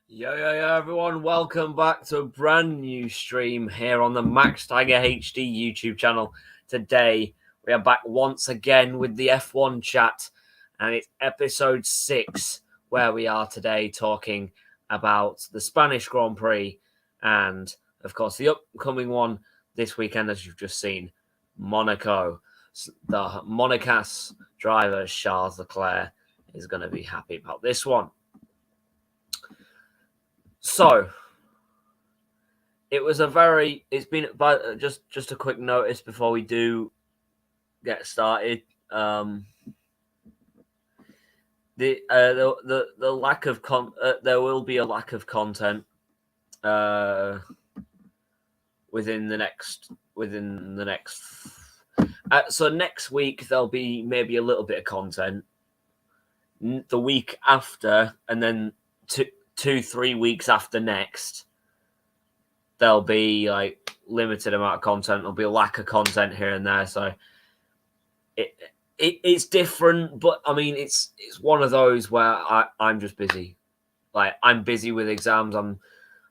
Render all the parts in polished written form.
Yo, everyone. Welcome back to a brand new stream here on the MaxTigerHD YouTube channel. Today, we are back once again with the F1 Chat, and it's episode 6, where we are today talking about the Spanish Grand Prix and, of course, the upcoming one this weekend, as you've just seen, Monaco. The Monaco driver, Charles Leclerc, is going to be happy about this one. So, it's been just a quick notice before we do get started. The lack of there will be a lack of content within the next. So next week there'll be maybe a little bit of content. The week after, and then 2-3 weeks after next, there'll be like limited amount of content. There'll be a lack of content here and there. So it's different, but I mean it's one of those where I'm just busy. Like I'm busy with exams. I've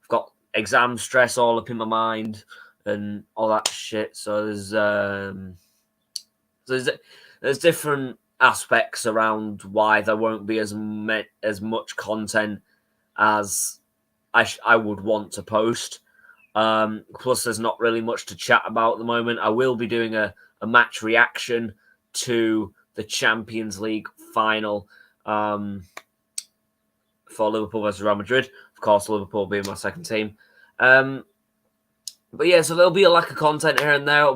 got exam stress all up in my mind and all that shit. So there's different aspects around why there won't be as much content as I would want to post. Plus, there's not really much to chat about at the moment. I will be doing a match reaction to the Champions League final for Liverpool versus Real Madrid. Of course, Liverpool being my second team. But yeah, so there'll be a lack of content here and there. It'll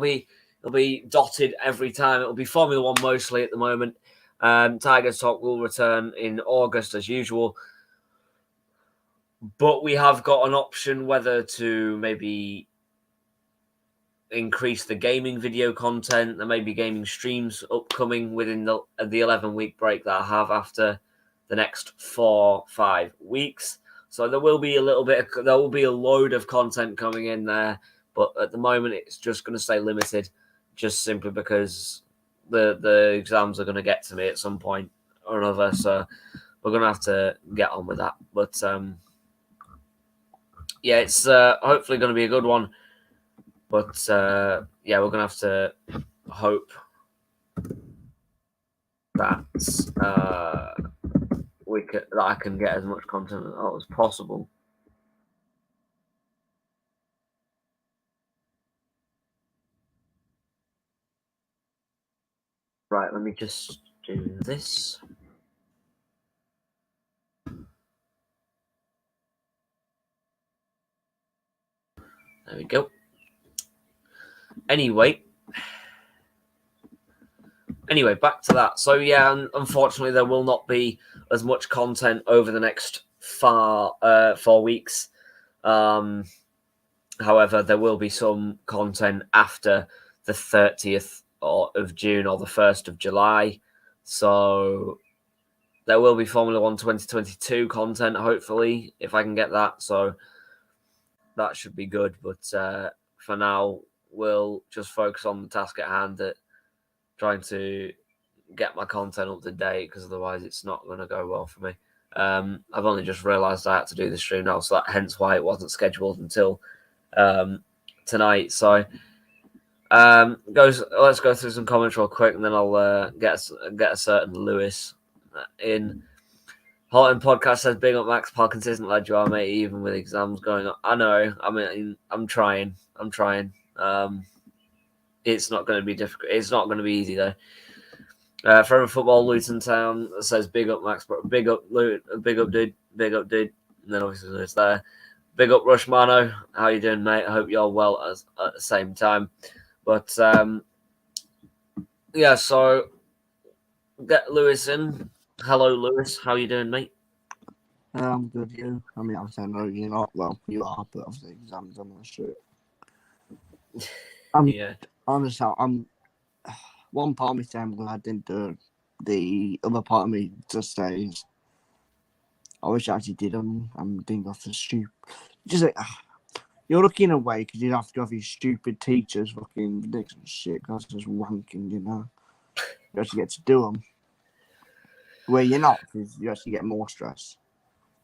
be dotted every time. It'll be Formula One mostly at the moment. Tigers Talk will return in August as usual. But we have got an option whether to maybe increase the gaming video content. There may be gaming streams upcoming within the 11-week break that I have after the next 4-5 weeks. So there will be a load of content coming in there. But at the moment, it's just going to stay limited, just simply because the exams are going to get to me at some point or another. So we're going to have to get on with that. But yeah, it's hopefully going to be a good one. But yeah, we're going to have to hope that that I can get as much content as possible. Right, let me just do this. There we go. Anyway, back to that. So yeah, unfortunately, there will not be as much content over the next 4 weeks. However, there will be some content after the 30th of June or the 1st of July. So there will be Formula One 2022 content, hopefully, if I can get that. So that should be good. But for now, we'll just focus on the task at hand at trying to get my content up to date, because otherwise it's not going to go well for me. I've only just realised I had to do the stream now, so hence why it wasn't scheduled until tonight. So let's go through some comments real quick, and then I'll get a certain Lewis in. Horton Podcast says, big up Max, how consistent lad you are, mate, even with exams going on. I know. I mean, I'm trying. It's not going to be difficult. It's not going to be easy, though. Forever Football, Luton Town says, big up Max, big up dude. And then obviously it's there. Big up Rushmano. How you doing, mate? I hope you're well at the same time. But, yeah, so get Lewis in. Hello, Lewis. How you doing, mate? I'm good, you. I mean, obviously, I know you're not. Well, you are, but obviously, exams on my shit. Yeah. Honestly, one part of me saying I'm glad I didn't do it. The other part of me just says, I wish I actually did them. I'm being off the stupid. Just like, you're lucky in a way because you have to go off these stupid teachers fucking ridiculous shit. That's just wanking, you know. You actually get to do them. Where you're not, because you actually get more stress.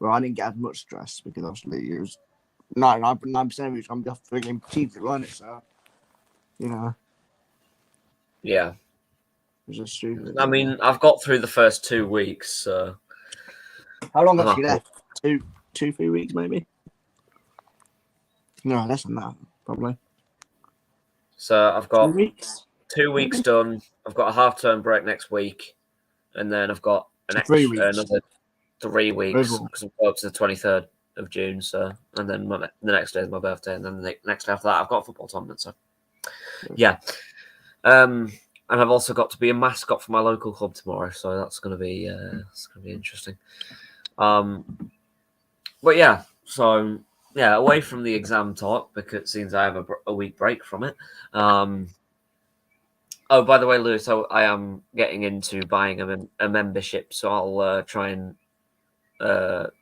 Well, I didn't get as much stress because obviously it was 99% of it was going to be off the freaking cheap to run it, so, you know, Yeah. it was just stupid. I mean, I've got through the first 2 weeks, so. How long have you left? 2-3 weeks, maybe? No, less than that, probably. So I've got 2 weeks? 2 weeks done. I've got a half-term break next week, and then I've got Three weeks. another 3 weeks Overall. because I'm up to the 23rd of June. So, and then the next day is my birthday, and then the next day after that, I've got a football tournament. So, yeah. And I've also got to be a mascot for my local club tomorrow, so that's going to be interesting. But yeah, so yeah, away from the exam talk because it seems I have a week break from it. Oh, by the way, Lewis, so I am getting into buying a membership, so I'll try and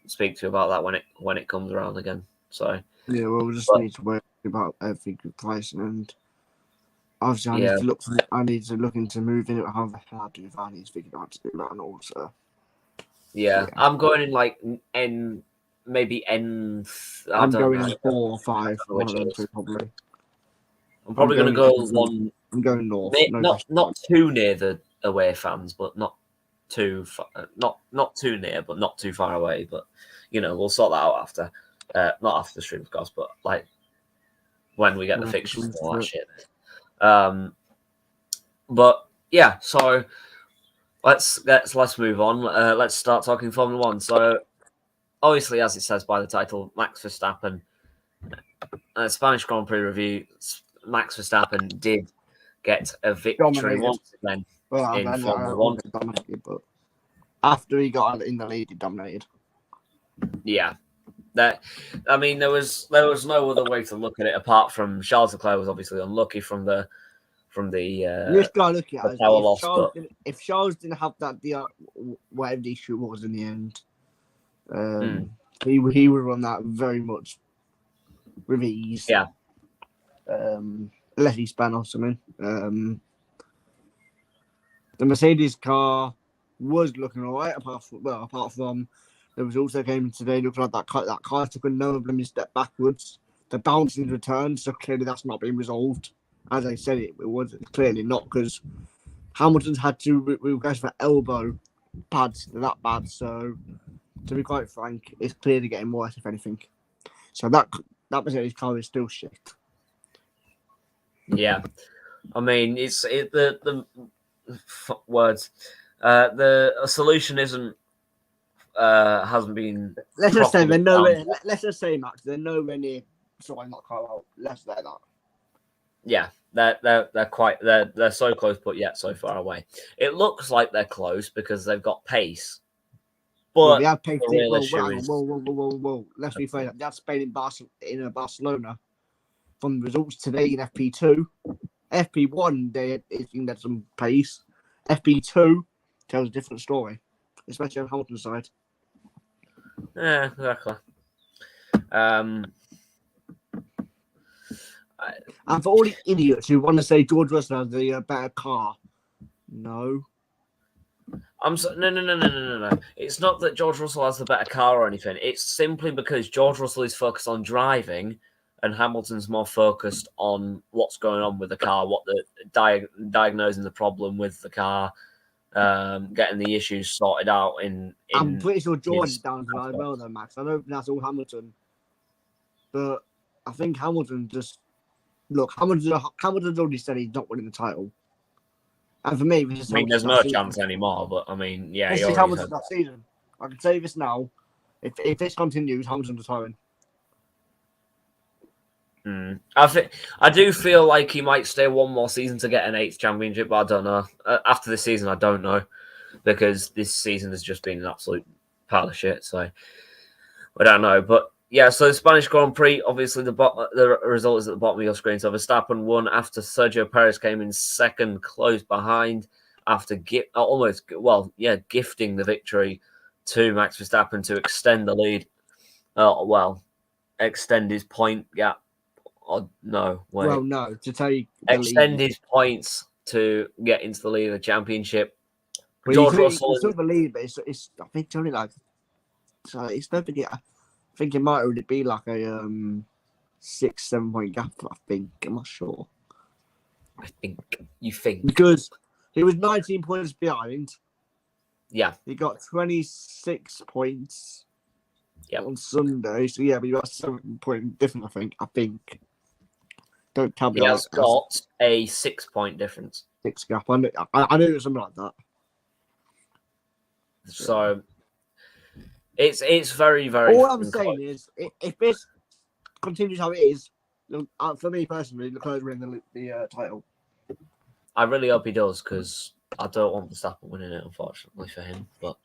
speak to you about that when it comes around again. So yeah, well, we just need to worry about everything with pricing, and obviously I need to look into moving it. How I do if I need to figure out to do that, and also. Yeah, I'm going in like maybe N. I'm going in 4 or 5. One of them two, probably. I'm probably going to go one. I'm going north. Not too near the away fans, but not too far, not too near, but not too far away. But we'll sort that out after. Not after the stream, of course, but like when we get the fixtures and all that shit. But yeah, so let's move on. Let's start talking Formula One. So obviously, as it says by the title, Max Verstappen, Spanish Grand Prix review. Max Verstappen did get a victory once again in Formula One. But after he got in the lead, he dominated. Yeah, there was no other way to look at it apart from Charles Leclerc was obviously unlucky from the this guy looking at power loss. If Charles didn't have that whatever the issue was in the end, he would run that very much with ease. Yeah. Unless he span or something. The Mercedes car was looking alright, apart from the results that came in today. Looking like that car took another blooming step backwards. The bounce in return, so clearly that's not been resolved. As I said, it was clearly not, because Hamilton's had to request for elbow pads. They're that bad. So, to be quite frank, it's clearly getting worse, if anything. So that Mercedes car is still shit. Yeah, I mean, the words. The solution hasn't been. Let's just say they're nowhere. Let's just say, Max, they're nowhere near sorting that car out. Let's say that. Yeah, they're so close, but yet so far away. It looks like they're close because they've got pace. But they have pace. Whoa. Let's rephrase that. They had Spain in Barcelona. From the results today in FP2, FP1 they had some pace. FP2 tells a different story, especially on Hamilton's side. Yeah, exactly. And for all the idiots who want to say George Russell has the better car, no. No. It's not that George Russell has the better car or anything. It's simply because George Russell is focused on driving, and Hamilton's more focused on what's going on with the car, what the diagnosing the problem with the car, getting the issues sorted out. I'm pretty sure George is down to that as well, though, Max. I don't think that's all Hamilton, but I think Hamilton just Hamilton's already said he's not winning the title, and for me, there's no chance anymore. But I mean, yeah, this is Hamilton's that season. I can say this now: if this continues, Hamilton's retiring. I do feel like he might stay one more season to get an 8th championship, but I don't know. After this season, I don't know, because this season has just been an absolute pile of shit. So I don't know, but yeah. So the Spanish Grand Prix, obviously the result is at the bottom of your screen. So Verstappen won after Sergio Perez came in second, close behind after gifting the victory to Max Verstappen to extend the lead. Extend his point gap. To take extend his points to get into the lead of the championship. George Russell is still the lead, but it's I think it's only like So it's nothing. I think it might already be like a 6-7 point gap. I think I'm not sure. I think you think Because he was 19 points behind. Yeah. He got 26 points Yep. on Sunday. So yeah, but you got a 7-point difference. I think. Don't tell me. He has got a 6-point difference. 6 gap. I knew it was something like that. So it's very, very. All I'm saying is, if this continues how it is, for me personally, Leclerc winning the title. I really hope he does, because I don't want Verstappen winning it, unfortunately for him. But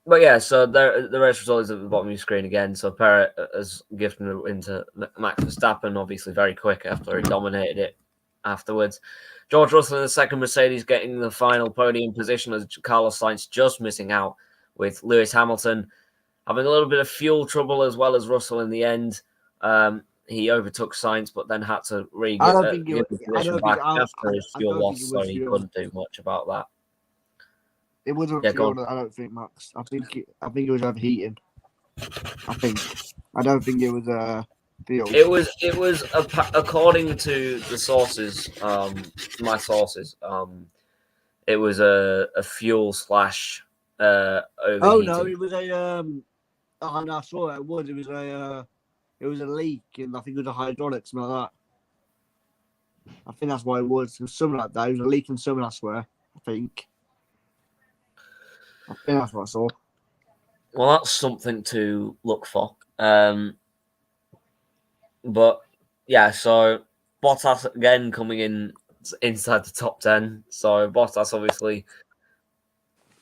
but yeah, so the race result is at the bottom of your screen again. So Perez has gifted it into Max Verstappen, obviously very quick after he dominated it afterwards. George Russell in the second Mercedes getting the final podium position, as Carlos Sainz just missing out, with Lewis Hamilton having a little bit of fuel trouble as well as Russell in the end. He overtook Sainz, but then had to give the position back after his fuel loss, so he couldn't do much about that. It wasn't fuel, I don't think, Max. I think it was overheating. I don't think it was fuel. It was according to the sources, my sources. It was a fuel / overheating. Oh no, it was a Oh no, I saw it. It was a leak, and I think it was a hydraulics, something like that. I think that's why it was. It was something like that. It was a leak in something, I swear. I think that's what I saw. Well, that's something to look for. But yeah, so Bottas again coming in inside the top 10. So Bottas obviously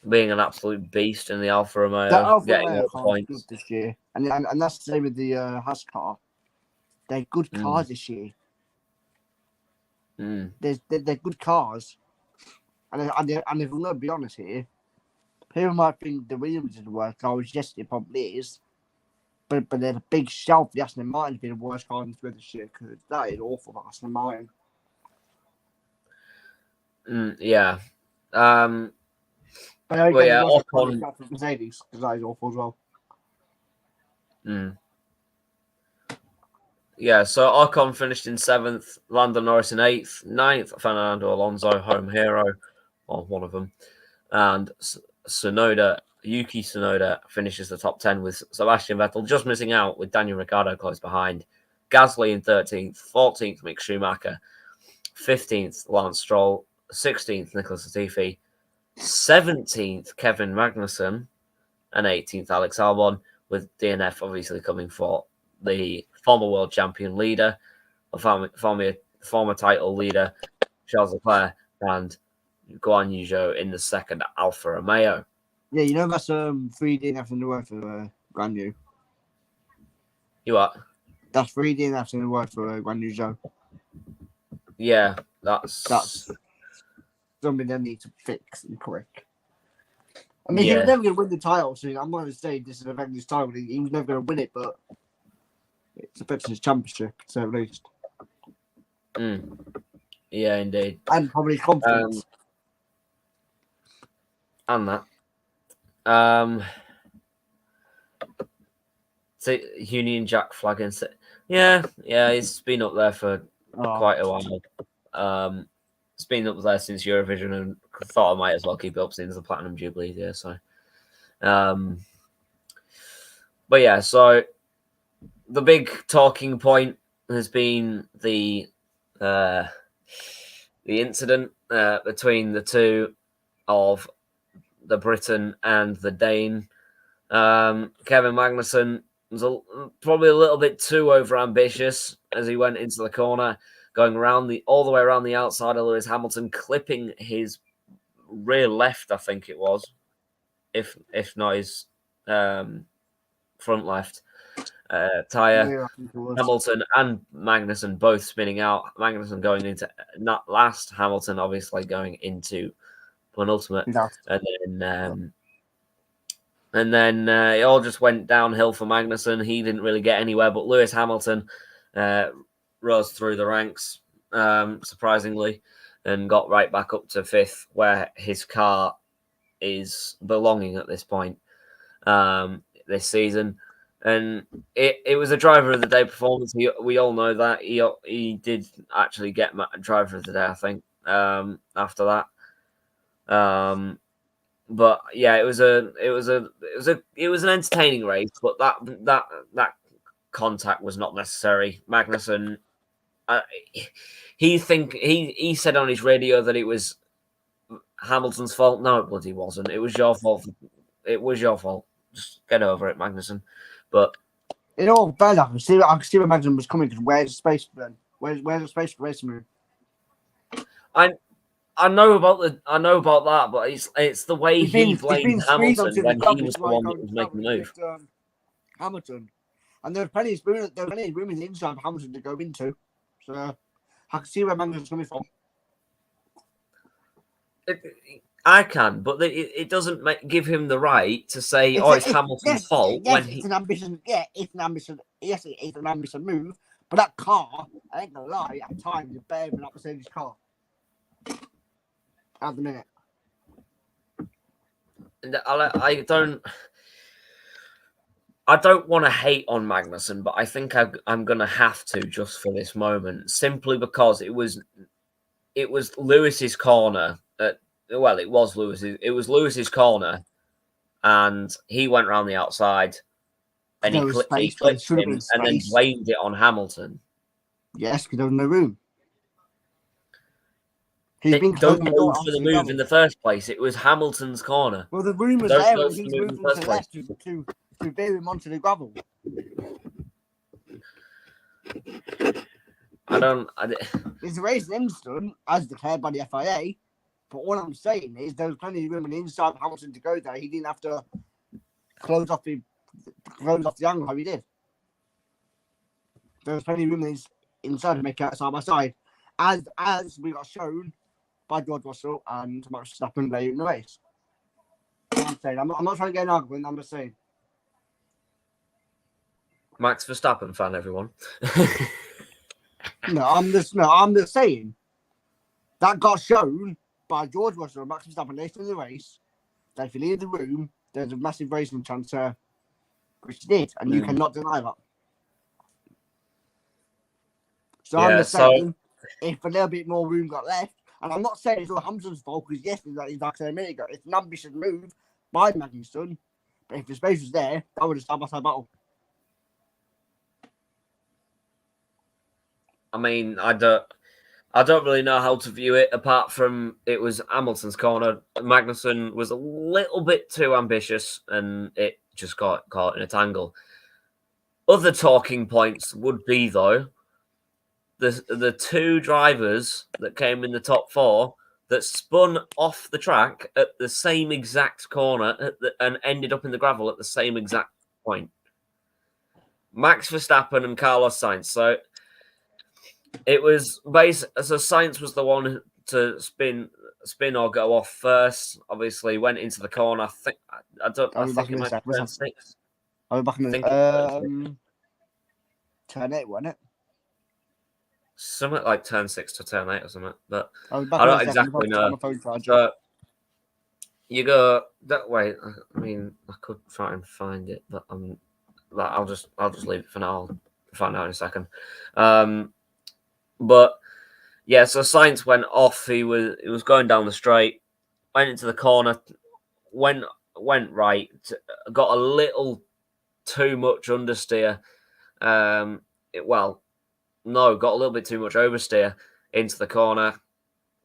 being an absolute beast in the Alfa Romeo, getting all the points this year, and that's the same with the Haas car. They're good cars this year. They're good cars, and if I'm going to be honest here, people might think the Williams is the worst car, which yes, it probably is. But there's a big shelf. The Aston Martin's been the worst car in this year, because that is awful for Aston Martin. Yeah. But yeah, Ocon Mercedes, because that is awful as well. Yeah, so Ocon finished in 7th, Lando Norris in 8th, 9th, Fernando Alonso, home hero, or one of them, and Yuki Tsunoda finishes the top 10 with Sebastian Vettel just missing out, with Daniel Ricciardo close behind. Gasly in 13th, 14th, Mick Schumacher, 15th, Lance Stroll, 16th, Nicholas Latifi, 17th, Kevin Magnussen, and 18th, Alex Albon, with DNF obviously coming for the former world champion leader, former title leader, Charles Leclerc, and Guan Yu Zhou in the second Alfa Romeo. Yeah, you know that's 3 DNFs in the word for Guan Yu. You what? That's 3 DNFs in the word for Guan Yu Zhou. Yeah, that's something they need to fix and correct. I mean, he was never going to win the title, so I'm not going to say this is affecting his title. He was never going to win it, but it's affecting his championship, to say at least. Yeah, indeed. And probably confidence. And that. So Union Jack flagging. Yeah, he's been up there for quite a while. It's been up there since Eurovision, and thought I might as well keep it up since the Platinum Jubilee here. So, but yeah, so the big talking point has been the incident between the two of the Briton and the Dane. Kevin Magnussen was probably a little bit too overambitious as he went into the corner, going all the way around the outside of Lewis Hamilton, clipping his rear left, I think it was, if not his front left tire. Hamilton and Magnussen both spinning out. Magnussen going into not last, Hamilton obviously going into penultimate, and then it all just went downhill for Magnussen. He didn't really get anywhere, but Lewis Hamilton rose through the ranks, surprisingly, and got right back up to 5th, where his car is belonging at this point. this season. And it was a driver of the day performance. We all know that he did actually get driver of the day, I think. After that, but yeah, it was an entertaining race. But that contact was not necessary. Magnussen, he said on his radio that it was Hamilton's fault. No, it bloody wasn't. It was your fault. It was your fault. Just get over it, Magnussen. But in all fairness, I can see where Magnussen was coming. Because where's the space then? Where's the space for race to move? I know about that, but it's the way he blamed Hamilton when he was the one that was making the move. Hamilton, and there was plenty of room in the inside for Hamilton to go into. So I can see where Magnussen's coming from. I can, but it doesn't give him the right to say, it's Hamilton's fault. Yes, it's an ambition. Yeah, it's an ambition. Yes, it's an ambitious move. But that car, I ain't gonna lie, at times is better than that Mercedes car. At the minute, I don't want to hate on Magnussen, but I think I'm gonna have to just for this moment, simply because it was Lewis's corner. It was Lewis's corner, and he went around the outside, and he clipped him, and then blamed it on Hamilton. Yes, because there was no room. Don't go for the move in the first place. It was Hamilton's corner. Well, the room was there, and he's moving to the left to veer him onto the gravel. It's a race instant, as declared by the FIA. But all I'm saying is there was plenty of room on the inside of Hamilton to go there. He didn't have to close off the angle how he did. There was plenty of room inside to make it side by side, as we got shown by George Russell and Max Verstappen later in the race. I'm saying, I'm not trying to get an argument. I'm just saying. Max Verstappen fan, everyone. I'm just saying that got shown by George Russell and Max Verstappen later in the race. That if you leave the room, there's a massive racing chance, which he did, and you cannot deny that. So I'm just saying, if a little bit more room got left, and I'm not saying it's all Hamilton's fault, because yes, like I said a minute ago, it's an ambitious move by Magnussen, but if the space was there, that would have started by battle. I mean, I don't really know how to view it, apart from it was Hamilton's corner. Magnussen was a little bit too ambitious, and it just got caught in a tangle. Other talking points would be, though, the two drivers that came in the top four that spun off the track at the same exact corner and ended up in the gravel at the same exact point. Max Verstappen and Carlos Sainz. So it was so Sainz was the one to spin or go off first. Obviously, went into the corner. I think it might be turn 6. Are we back in turn 8, wasn't it? Something like turn 6 to turn 8 or something, but I don't exactly know. So you go that way. I mean, I could try and find it, but I'll just leave it for now. I'll find out in a second. But yeah, so Sainz went off. He was going down the straight, went into the corner, went right, got a little too much understeer. Got a little bit too much oversteer into the corner.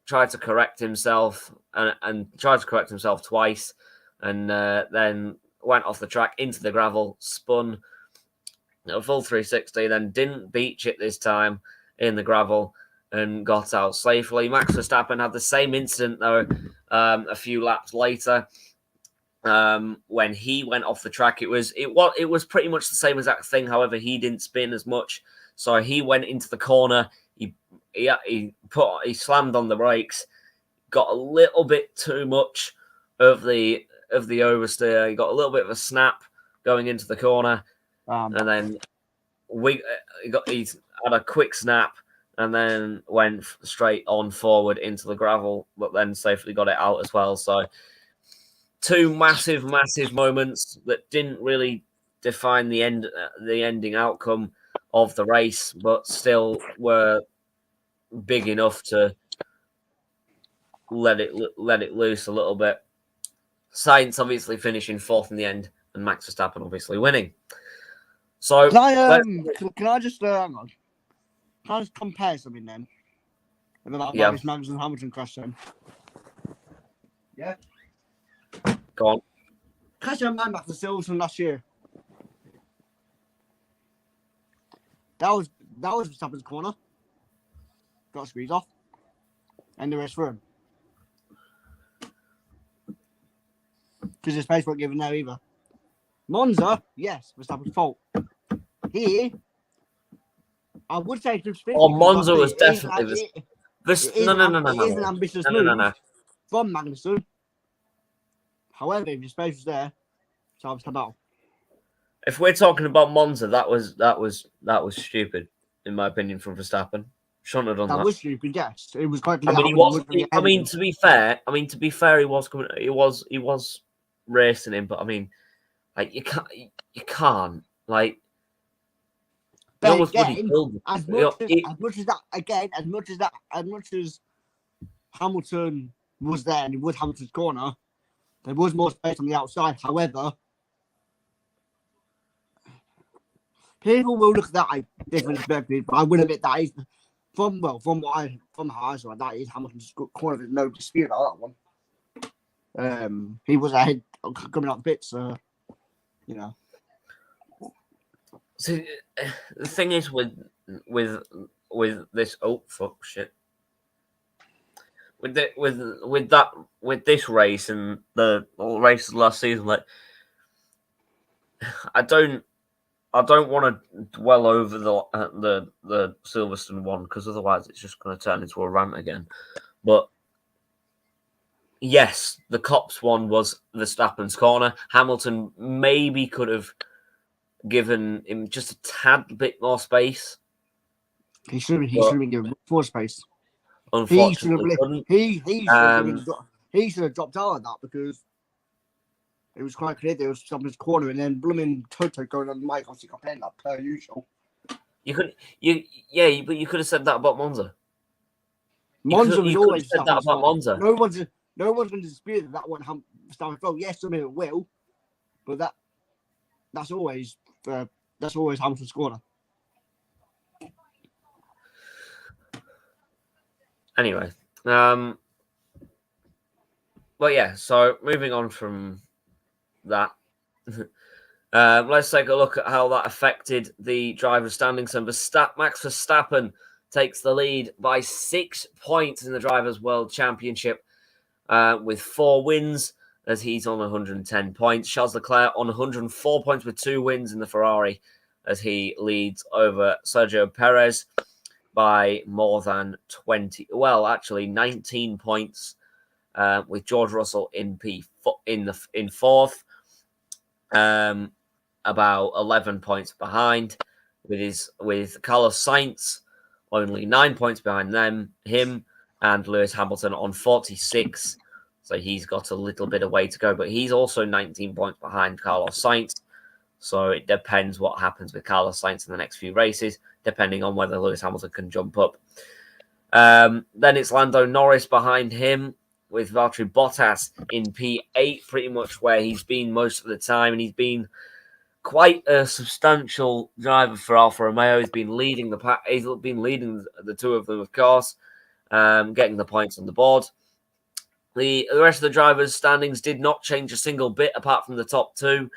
Tried to correct himself and tried to correct himself twice, and then went off the track into the gravel, spun a full 360, then didn't beach it this time in the gravel and got out safely. Max Verstappen had the same incident though a few laps later. When he went off the track, it was pretty much the same exact thing. However, he didn't spin as much, so he went into the corner. He slammed on the brakes, got a little bit too much of the oversteer. He got a little bit of a snap going into the corner, and then he had a quick snap and then went straight on forward into the gravel, but then safely got it out as well. So two massive moments that didn't really define the ending outcome of the race, but still were big enough to let it loose a little bit. Sainz obviously finishing fourth in the end, and Max Verstappen obviously winning. So can I just hang on? Can I just compare something then? About this Max and Hamilton crash then. Yeah. Go on. Catch your mind back to Silverstone last year. That was Verstappen's corner. Got squeezed off. And the rest for him. Because his space weren't given there either. Monza, yes, Verstappen's fault. Here, I would say to speak. Monza was definitely no. It is an ambitious move from Magnussen. However, if your space was there, so come out. If we're talking about Monza, that was stupid, in my opinion, from Verstappen. Shouldn't have done that. That was stupid, yes. It was quite. To be fair, he was coming. He was racing him, but I mean, like you can't like. But again, as much as Hamilton was there and it was Hamilton's corner, there was more space on the outside. However, people will look at that like different perspective, but I will admit that is from how I saw it, that is Hamilton's corner. There's no dispute about that one. He was ahead coming out the pits, so you know. So the thing is with this with this race and the races last season, like I don't want to dwell over the Silverstone one because otherwise it's just going to turn into a rant again. But yes, the Cops one was Verstappen's corner. Hamilton maybe could have given him just a tad bit more space. He should have been given more space. Unfortunately, he should have dropped out of that because it was quite clear there was somebody's corner, and then blooming Toto going on the mic, obviously complaining that per usual. But you could have said that about Monza. Monza was always said that about Monza. No one's going to dispute that one. Yes, some of it will, but that's always Hamilton's corner. Anyway, well, yeah. So moving on from that, let's take a look at how that affected the driver's standings. And Max Verstappen takes the lead by 6 points in the Drivers' World Championship with 4 wins, as he's on 110 points. Charles Leclerc on 104 points with 2 wins in the Ferrari, as he leads over Sergio Perez by more than 19 points, with George Russell in fourth, about 11 points behind, with Carlos Sainz only 9 points behind him, and Lewis Hamilton on 46. So he's got a little bit of way to go, but he's also 19 points behind Carlos Sainz. So it depends what happens with Carlos Sainz in the next few races, depending on whether Lewis Hamilton can jump up. Then it's Lando Norris behind him, with Valtteri Bottas in P8, pretty much where he's been most of the time, and he's been quite a substantial driver for Alfa Romeo. He's been leading the pack. He's been leading the two of them, of course, getting the points on the board. The rest of the drivers' standings did not change a single bit, apart from the top 2.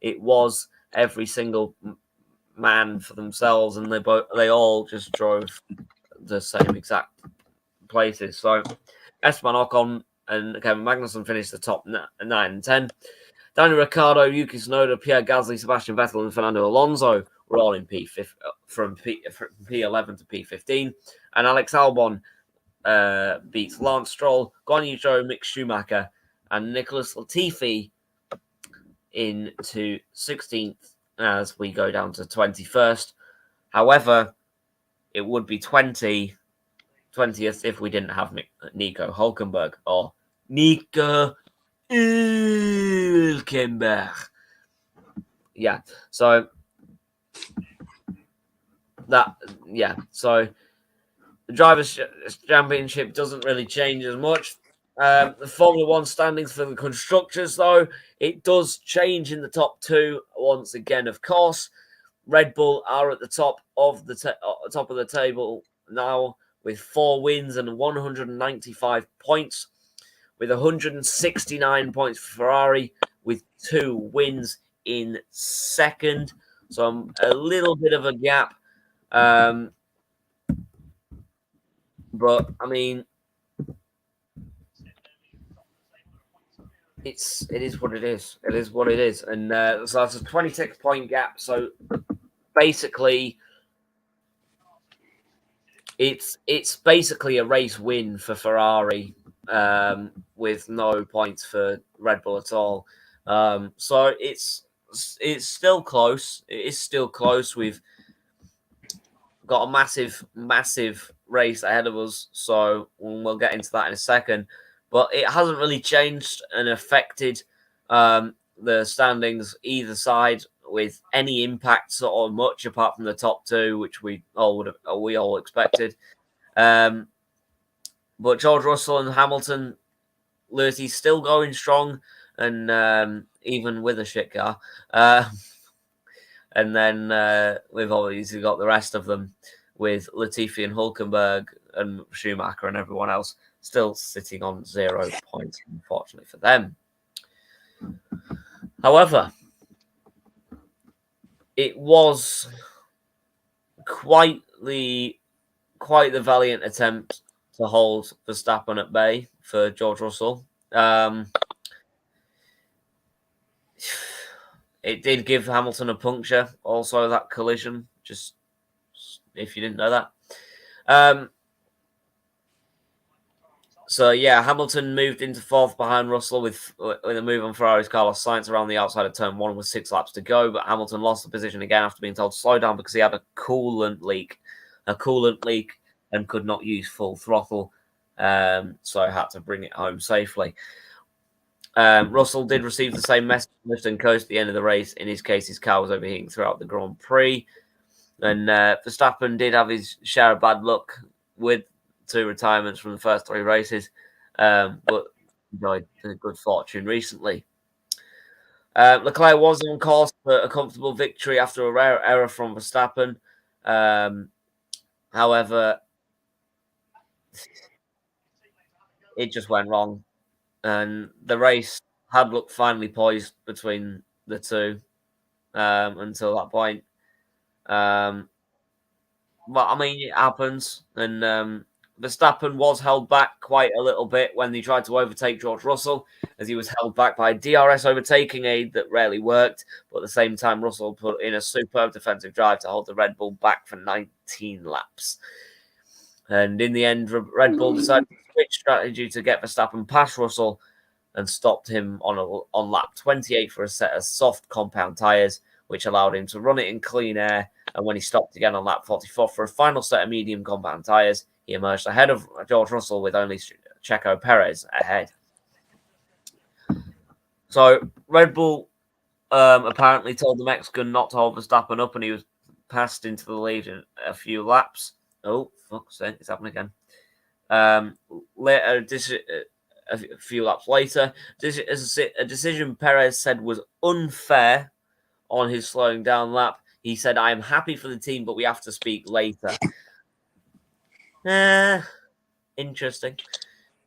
It was every single man for themselves, and they all just drove the same exact places. So Esteban Ocon and Kevin Magnussen finished the top 9 and 10. Daniel Ricciardo, Yuki Tsunoda, Pierre Gasly, Sebastian Vettel, and Fernando Alonso were all in from P11 to P15. And Alex Albon beats Lance Stroll, Guan Yu Zhou, Mick Schumacher, and Nicholas Latifi into 16th as we go down to 21st. However, it would be 20th if we didn't have Nico Hulkenberg, or Nico Hülkenberg. Yeah, so so the Drivers' Championship doesn't really change as much. The Formula One standings for the constructors, though, it does change in the top two once again. Of course, Red Bull are at the top of the table now with 4 wins and 195 points, with 169 points for Ferrari, with 2 wins in second. So a little bit of a gap. But I mean, it is what it is. It is what it is, and so that's a 26-point gap. So basically, it's basically a race win for Ferrari, with no points for Red Bull at all. So it's still close. It is still close. We've got a massive race ahead of us, so we'll get into that in a second. But it hasn't really changed and affected the standings either side with any impact or much, apart from the top two, which we all expected. But George Russell and Hamilton, Lewis, still going strong, and even with a shit car. And then we've obviously got the rest of them with Latifi and Hülkenberg and Schumacher and everyone else still sitting on 0 points, unfortunately for them. However, it was quite the valiant attempt to hold Verstappen at bay for George Russell. It did give Hamilton a puncture, also that collision, just if you didn't know that. So yeah, Hamilton moved into 4th behind Russell with a move on Ferrari's Carlos Sainz around the outside of turn 1 with 6 laps to go, but Hamilton lost the position again after being told to slow down because he had a coolant leak, and could not use full throttle, so I had to bring it home safely. Russell did receive the same message and coast at the end of the race. In his case, his car was overheating throughout the Grand Prix. And Verstappen did have his share of bad luck with 2 retirements from the first 3 races, but enjoyed good fortune recently. Leclerc was on course for a comfortable victory after a rare error from Verstappen. However, it just went wrong. And the race had looked finely poised between the two until that point. But I mean, it happens. And Verstappen was held back quite a little bit when he tried to overtake George Russell, as he was held back by a DRS overtaking aid that rarely worked. But at the same time, Russell put in a superb defensive drive to hold the Red Bull back for 19 laps. And in the end, Red Bull decided to switch strategy to get Verstappen past Russell and stopped him on lap 28 for a set of soft compound tyres, which allowed him to run it in clean air. And when he stopped again on lap 44 for a final set of medium compound tyres, he emerged ahead of George Russell with only Checo Perez ahead. So Red Bull apparently told the Mexican not to hold Verstappen up, and he was passed into the lead in a few laps. Oh, fuck's sake, it's happening again. A few laps later, a decision Perez said was unfair on his slowing down lap. He said, "I am happy for the team, but we have to speak later." Interesting.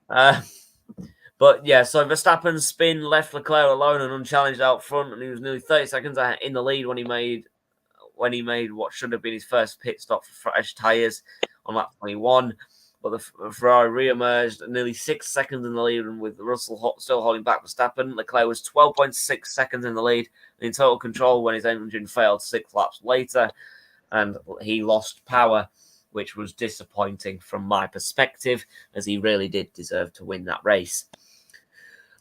But yeah, so Verstappen's spin left Leclerc alone and unchallenged out front, and he was nearly 30 seconds in the lead when he made what should have been his first pit stop for fresh tyres on lap 21. But the Ferrari re-emerged nearly 6 seconds in the lead, and with Russell still holding back Verstappen, Leclerc was 12.6 seconds in the lead and in total control when his engine failed 6 laps later, and he lost power, which was disappointing from my perspective, as he really did deserve to win that race.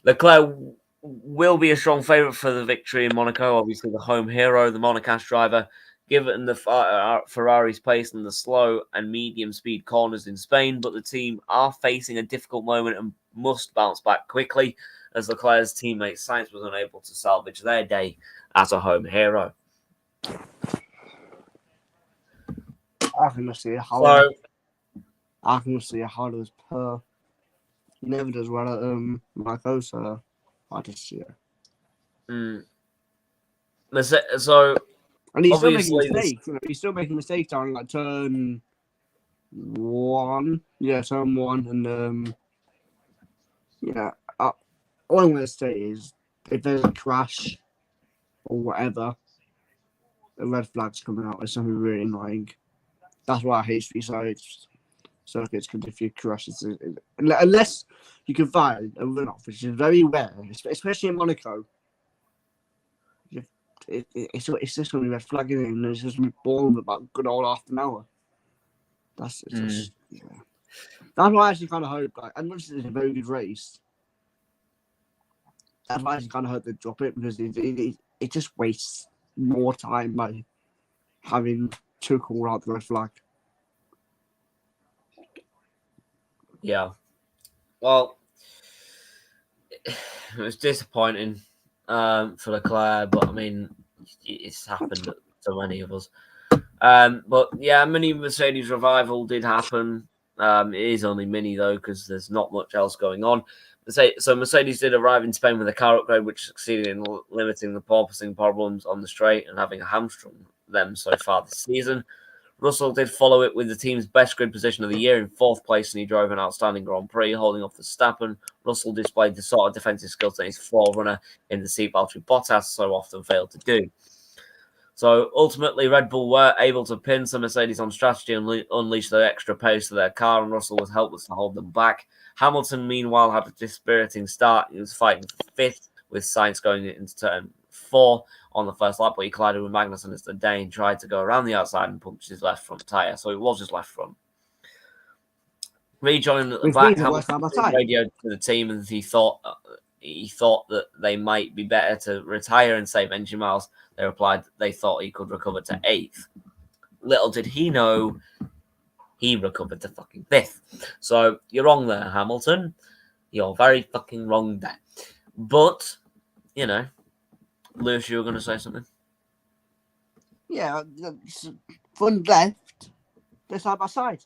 Leclerc will be a strong favourite for the victory in Monaco, obviously the home hero, the Monacash driver. given the Ferrari's pace in the slow and medium speed corners in Spain, but the team are facing a difficult moment and must bounce back quickly, as Leclerc's teammate Sainz was unable to salvage their day as a home hero. I can just see how. So, I can see how it was per. He never does well at Monaco, so I just see it. So and he's still making obviously mistakes. He's still making mistakes on like turn 1. Yeah, turn 1, and all I'm gonna say is if there's a crash or whatever, the red flag's coming out. It's something really annoying. That's why I hate street sides circuits, because if you crash, unless you can find a runoff, which is very rare, especially in Monaco. It's just going to be red flagging, and it's just boring about good old half an hour. That's just That's why I actually kind of hope, like, as much as it's a very good race, that's why I actually kind of hope they drop it, because it just wastes more time by having to call out the red flag. Yeah. Well, it was disappointing for Leclerc, but I mean, it's happened to many of us. But yeah, mini Mercedes revival did happen. It is only mini though, because there's not much else going on. So Mercedes did arrive in Spain with a car upgrade, which succeeded in limiting the porpoising problems on the straight and having hamstrung them so far this season. Russell did follow it with the team's best grid position of the year in 4th place, and he drove an outstanding Grand Prix, holding off Verstappen. Russell displayed the sort of defensive skills that his forerunner in the seatbelt with Bottas so often failed to do. So ultimately, Red Bull were able to pin some Mercedes on strategy and unleash their extra pace to their car, and Russell was helpless to hold them back. Hamilton, meanwhile, had a dispiriting start. He was fighting for 5th, with Sainz going into turn 4 on the first lap, but he collided with Magnussen as the Dane tried to go around the outside and punched his left front tyre. So it was his left front. Rejoining at the back, Hamilton radioed to the team, and he thought that they might be better to retire and save engine miles. They replied that they thought he could recover to 8th. Little did he know, he recovered to fucking 5th. So you're wrong there, Hamilton. You're very fucking wrong there. But, Lewis, you were going to say something? Yeah, front left, they're side by side.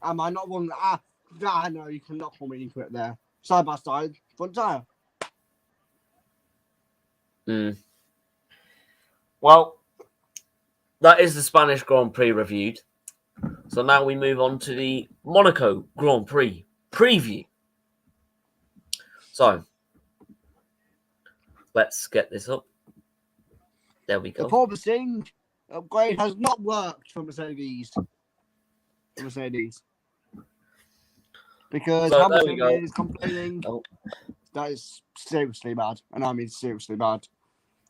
Am I not one? No, you cannot call me incorrect there. Side by side, front tire. Well, that is the Spanish Grand Prix reviewed. So now we move on to the Monaco Grand Prix preview. So, let's get this up. There we go. The porpoising upgrade has not worked for Mercedes. Because So, Hamilton is complaining. That is seriously bad. And I mean seriously bad.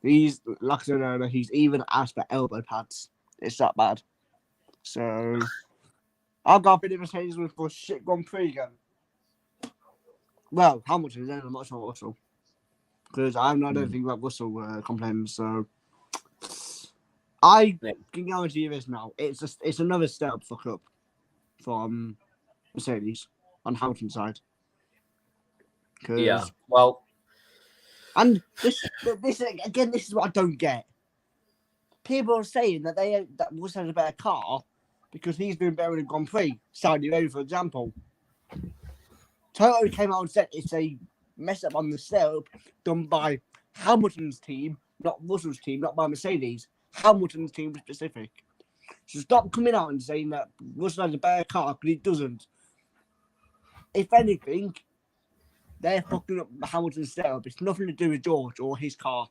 He's, like I said earlier, he's even asked for elbow pads. It's that bad. So, I've got a bit of Mercedes for a shit Grand Prix again. Well, Hamilton is I'm not sure Russell. Because I don't know anything about Russell complaining. So, I can guarantee you this now. It's another step fuck up from Mercedes on Hamilton's side. Yeah, well, and this again, this is what I don't get. People are saying that that Russell has a better car because he's doing better in the Grand Prix. Saudi Arabia, for example. Toto came out and said it's a mess up on the setup done by Hamilton's team, not Russell's team, not by Mercedes. Hamilton's team specific. So stop coming out and saying that Russell has a better car because he doesn't. If anything, they're fucking up Hamilton's setup. It's nothing to do with George or his car.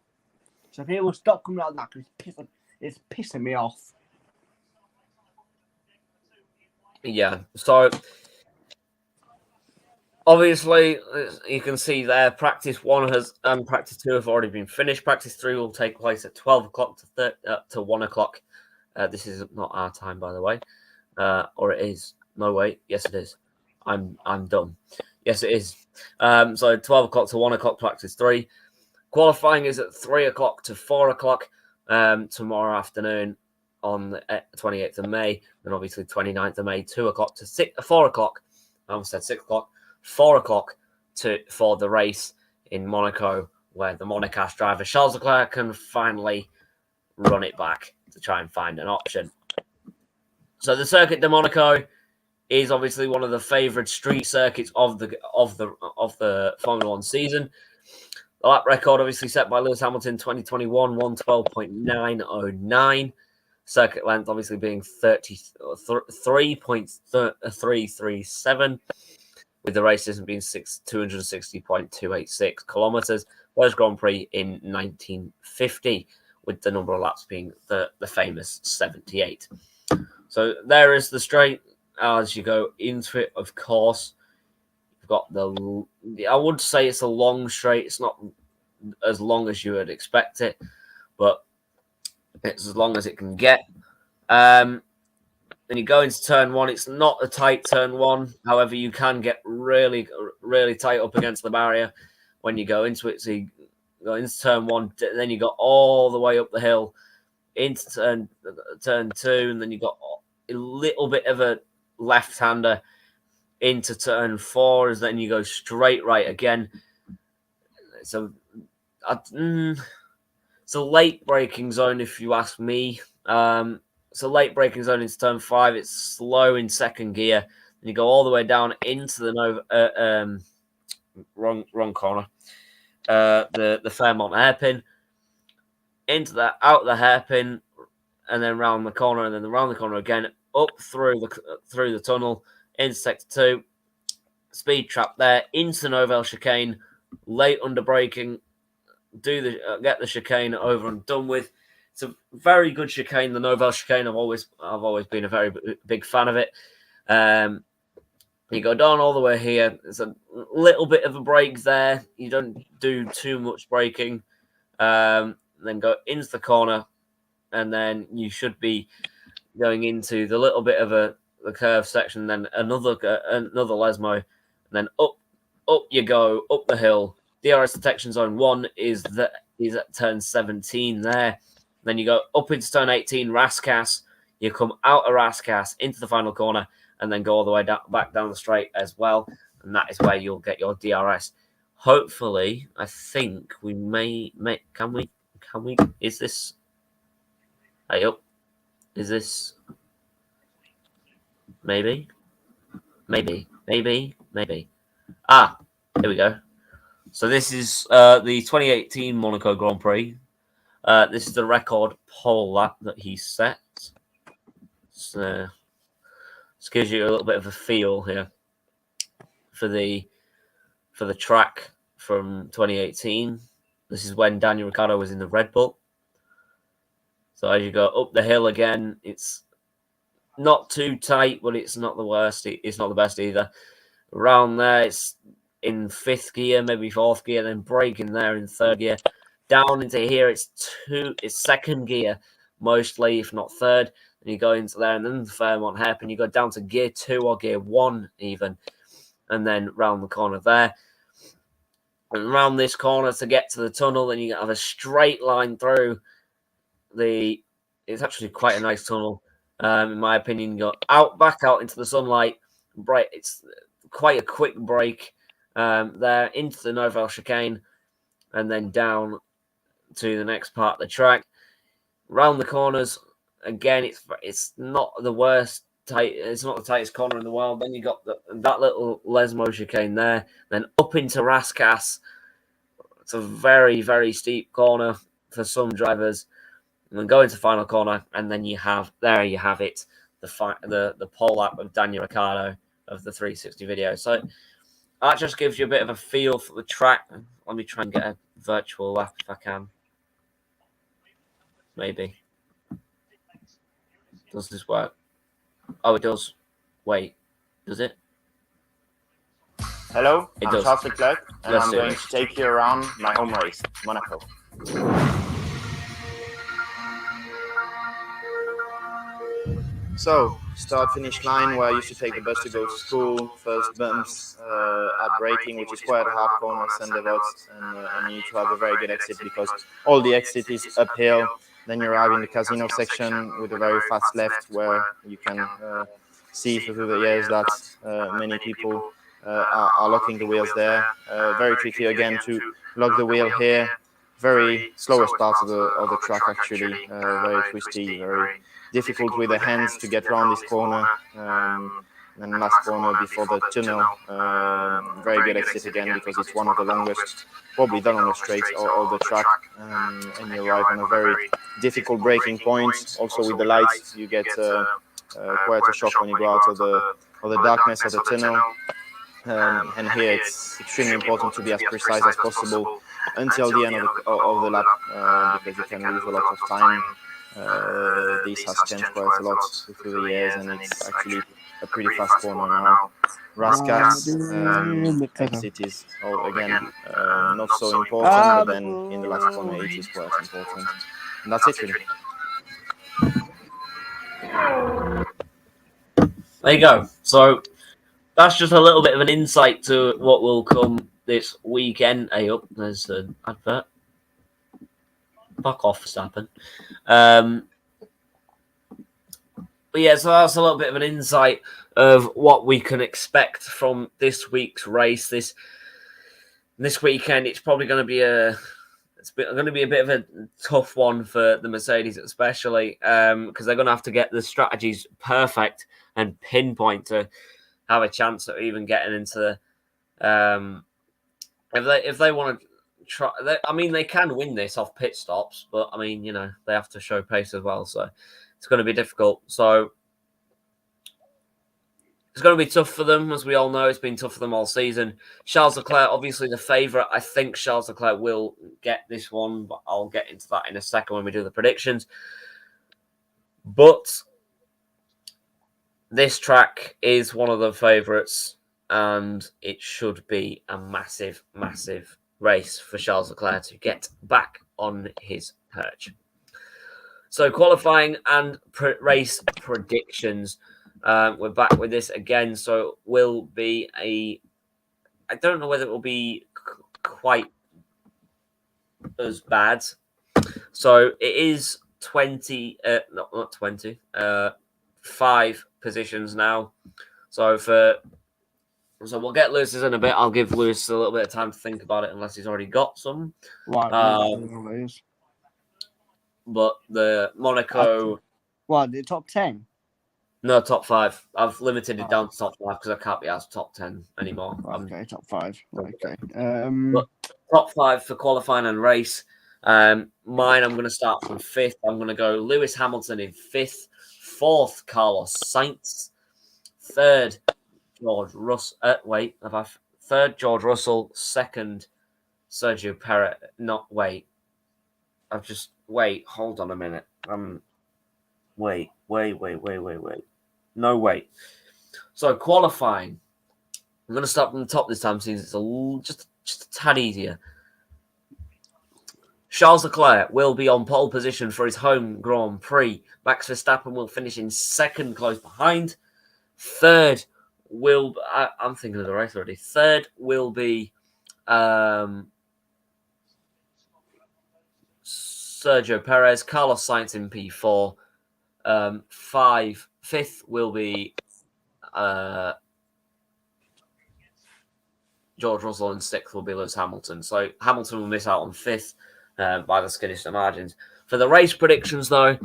So people stop coming out of that because it's pissing me off. Yeah, so obviously you can see there practice 1 and practice 2 have already been finished. Practice 3 will take place at 12 o'clock to 1 o'clock. This is not our time, by the way. Or it is. No, wait. Yes, it is. I'm done. Yes, it is. So 12 o'clock to 1 o'clock practice 3. Qualifying is at 3 o'clock to 4 o'clock tomorrow afternoon on the 28th of May. Then obviously 29th of May, 2 o'clock to 4 o'clock. I almost said 6 o'clock. 4 o'clock for the race in Monaco, where the Monaco driver Charles Leclerc can finally run it back to try and find an option. So the Circuit de Monaco is obviously one of the favoured street circuits of the Formula One season. The lap record obviously set by Lewis Hamilton 2021, 112.909. Circuit length obviously being 33.337, with the race distance being 260.286 kilometres. First Grand Prix in 1950, with the number of laps being the famous 78. So there is the straight. As you go into it, of course, you've got I would say it's a long straight. It's not as long as you would expect it, but it's as long as it can get. Then you go into turn 1. It's not a tight turn 1. However, you can get really, really tight up against the barrier when you go into it. So you go into turn 1, then you go all the way up the hill into turn 2, and then you got a little bit of a left-hander into turn 4, as then you go straight right again. So it's a late braking zone, if you ask me. It's a late braking zone into turn 5. It's slow in second gear. And you go all the way down into the wrong corner. The Fairmont hairpin, into that, out the hairpin, and then round the corner, and then around the corner again, up through the tunnel, into sector 2, speed trap there, into Nouvelle chicane, late under braking, get the chicane over and done with. It's a very good chicane, the Nouvelle chicane. I've always been a very big fan of it. You go down all the way here. There's a little bit of a break there. You don't do too much braking. Then go into the corner, and then you should be going into the little bit of the curve section. Then another Lesmo, and then up you go up the hill. DRS detection zone 1 is at turn 17 there. Then you go up into turn 18, Rascasse. You come out of Rascasse into the final corner, and then go all the way back down the straight as well. And that is where you'll get your DRS. Hopefully, I think we may can we? Is this? Hey up. Is this? Maybe. Ah, here we go. So this is the 2018 Monaco Grand Prix. This is the record pole lap that he set. So this gives you a little bit of a feel here for the track from 2018. This is when Daniel Ricciardo was in the Red Bull. So as you go up the hill again, it's not too tight, but it's not the worst. It's not the best either. Around there, it's in 5th gear, maybe 4th gear, then braking there in 3rd gear. Down into here, it's 2nd gear, mostly, if not 3rd. And you go into there, and then the Fairmont hairpin, you go down to gear 2 or gear 1 even, and then round the corner there. And around this corner to get to the tunnel, then you have a straight line through the... It's actually quite a nice tunnel, in my opinion. You go back out into the sunlight. It's quite a quick break there into the Nouvelle chicane, and then down to the next part of the track. Round the corners, again, it's not the worst tight. It's not the tightest corner in the world. Then you got that little Lesmo chicane there. Then up into Rascasse. It's a very, very steep corner for some drivers. And then go into final corner, and then you have it, the pole lap of Daniel Ricciardo of the 360 video. So that just gives you a bit of a feel for the track. Let me try and get a virtual lap if I can. Maybe. Does this work? Oh, it does. Wait, does it? Hello, It I'm does. Charles Leclerc, and Let's I'm do going it. to take you around my home race, Monaco. So, start finish line where I used to take the bus to go to school. First bumps at braking, which is quite a hard corner, Sendevots, and you need to have a very good exit because all the exit is uphill. Then you arrive in the casino section with a very fast left where you can see through the years that many people are locking the wheels there. Very tricky again to lock the wheel here. Very slowest part of the track actually. Very twisty, very difficult with the hands to get around this corner. And last corner before the tunnel, very good exit again because it's one of the longest, probably the longest straights of the track. And you arrive on a very difficult braking point. Also with the lights, you get quite a shock when you go out of the darkness of the tunnel. And here it's extremely important to be as precise as possible until the end of the lap because you can lose a lot of time. This has changed quite a lot through the years, and it's actually a pretty fast corner now. Rascats exit is again not so important, but then in the last corner it is quite important. And that's it really. There you go. So that's just a little bit of an insight to what will come this weekend. Hey, up, there's an advert. Fuck off, Verstappen. But yeah, so that's a little bit of an insight of what we can expect from this week's race. This weekend, it's probably going to be a bit of a tough one for the Mercedes, especially because they're going to have to get the strategies perfect and pinpoint to have a chance at even getting into the. If they want to try, they can win this off pit stops, but I mean, they have to show pace as well, so it's going to be difficult. So it's going to be tough for them, as we all know. It's been tough for them all season. Charles Leclerc, obviously the favourite. I think Charles Leclerc will get this one, but I'll get into that in a second when we do the predictions. But this track is one of the favourites, and it should be a massive, massive race for Charles Leclerc to get back on his perch. So qualifying and race predictions. We're back with this again. So it will be I don't know whether it will be quite as bad. So it is 5 positions now. So we'll get Lewis's in a bit. I'll give Lewis a little bit of time to think about it, unless he's already got some. But the Monaco. What, the top 10? No, top 5. I've limited it down to top 5 because I can't be asked top 10 anymore. Okay, top 5. Okay. But top 5 for qualifying and race. Mine, I'm going to start from 5th. I'm going to go Lewis Hamilton in 5th. 4th, Carlos Sainz. 3rd, George Russell. 3rd, George Russell. 2nd, Sergio Perez. Hold on a minute. Wait. No, wait. So qualifying. I'm going to start from the top this time, since it's just a tad easier. Charles Leclerc will be on pole position for his home Grand Prix. Max Verstappen will finish in 2nd, close behind. 3rd I'm thinking of the race already. 3rd will be Sergio Perez. Carlos Sainz in P4. 5th will be George Russell, and 6th will be Lewis Hamilton. So Hamilton will miss out on 5th by the skinniest of margins. For the race predictions, though,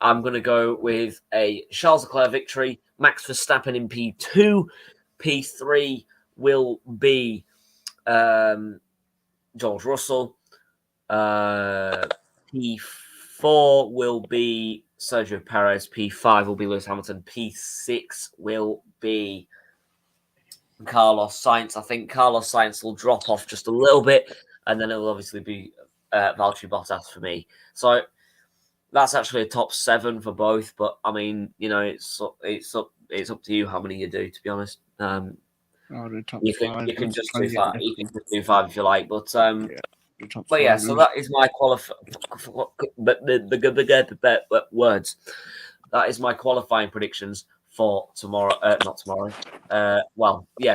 I'm going to go with a Charles Leclerc victory. Max Verstappen in P2. P3 will be George Russell. P4 will be Sergio Perez. P5 will be Lewis Hamilton. P6 will be Carlos Sainz. I think Carlos Sainz will drop off just a little bit, and then it will obviously be Valtteri Bottas for me. So that's actually a top 7 for both. But I mean, it's up to you how many you do. To be honest, you can just do 5. You can just do 5 if you like. But so that is my words. that is my qualifying predictions for tomorrow. Not tomorrow.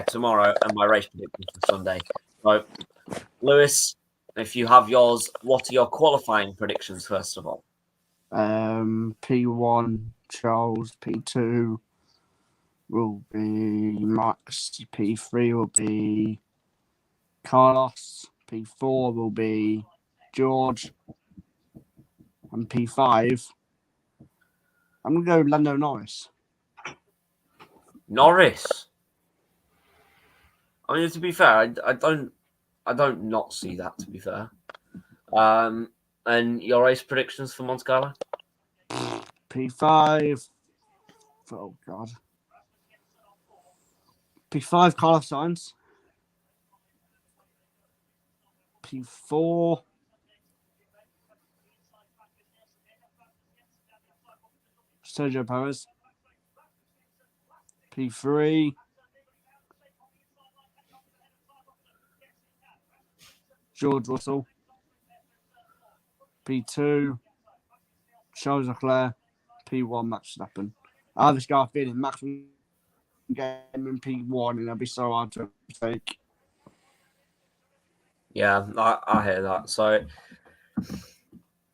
Tomorrow, and my race predictions for Sunday. So, Lewis, if you have yours, what are your qualifying predictions first of all? P1 Charles, P2 will be Max, P3 will be Carlos, P4 will be George, and P5 I'm gonna go with Lando Norris. Norris. I mean, to be fair, I don't not see that. To be fair, and your race predictions for Monte Carlo? P5. Oh God. P5 Carlos Sainz. P4 Sergio Perez. P3 George Russell. P2 Charles Leclerc. P1 Max Verstappen. I have this guy feeling Max will get him in P1 and it'll be so hard to take. Yeah, I hear that. So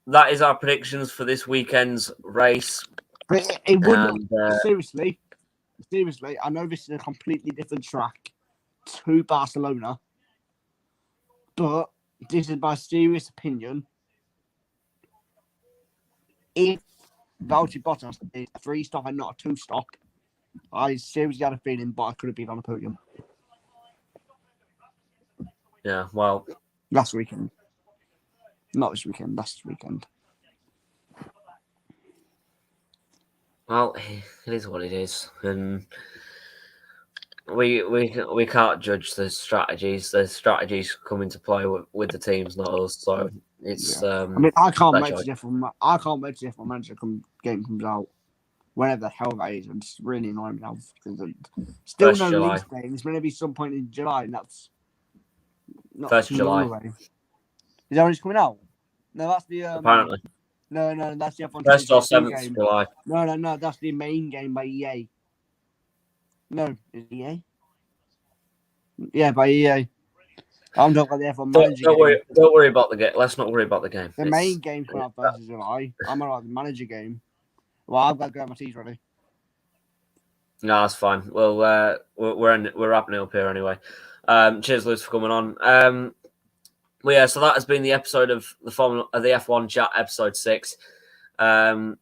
that is our predictions for this weekend's race. But it wouldn't. Seriously, I know this is a completely different track to Barcelona, but this is my serious opinion. If Valtteri Bottas is a 3-stop and not a 2-stop, I seriously had a feeling, but I could have been on a podium. Yeah, well, last weekend, not this weekend. Last weekend. Well, it is what it is, and we can't judge the strategies. The strategies come into play with the teams, not us. So it's. Yeah. I mean, I can't wait to the F1 Manager game comes out, whenever the hell that is. It's really annoying me now because still no release date. It's going to be some point in July, and that's not 1st July. Away. Is that when it's coming out? No, that's the apparently. No, that's the F1 1st or 7th July. No, that's the main game by EA. No, is it EA? Yeah, by EA. I'm talking about the F1 Manager game. Don't worry about the game. Let's not worry about the game. The main game coming out 1st of July. I'm about the Manager game. Well, I've got to grab my teas ready. No, that's fine. Well, we're wrapping it up here anyway. Cheers, Lewis, for coming on. Well, yeah, so that has been the episode of the F1 Chat EP.6. I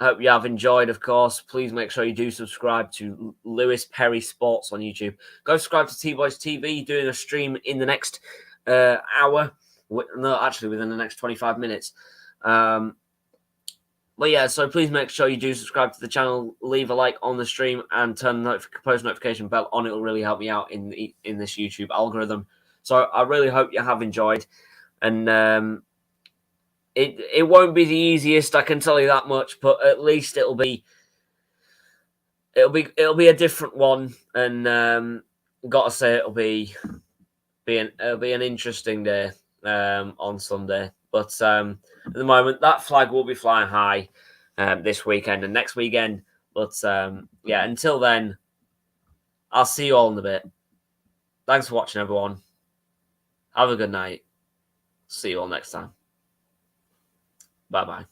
hope you have enjoyed, of course. Please make sure you do subscribe to Lewis Perry Sports on YouTube. Go subscribe to T-Boys TV, doing a stream in the next hour. No, actually, within the next 25 minutes. But yeah, so please make sure you do subscribe to the channel, leave a like on the stream, and turn the post notification bell on. It will really help me out in this YouTube algorithm. So I really hope you have enjoyed, and it won't be the easiest, I can tell you that much, but at least it'll be a different one, and gotta say it'll be an interesting day on Sunday. But at the moment, that flag will be flying high this weekend and next weekend. But yeah, until then, I'll see you all in a bit. Thanks for watching, everyone. Have a good night. See you all next time. Bye-bye.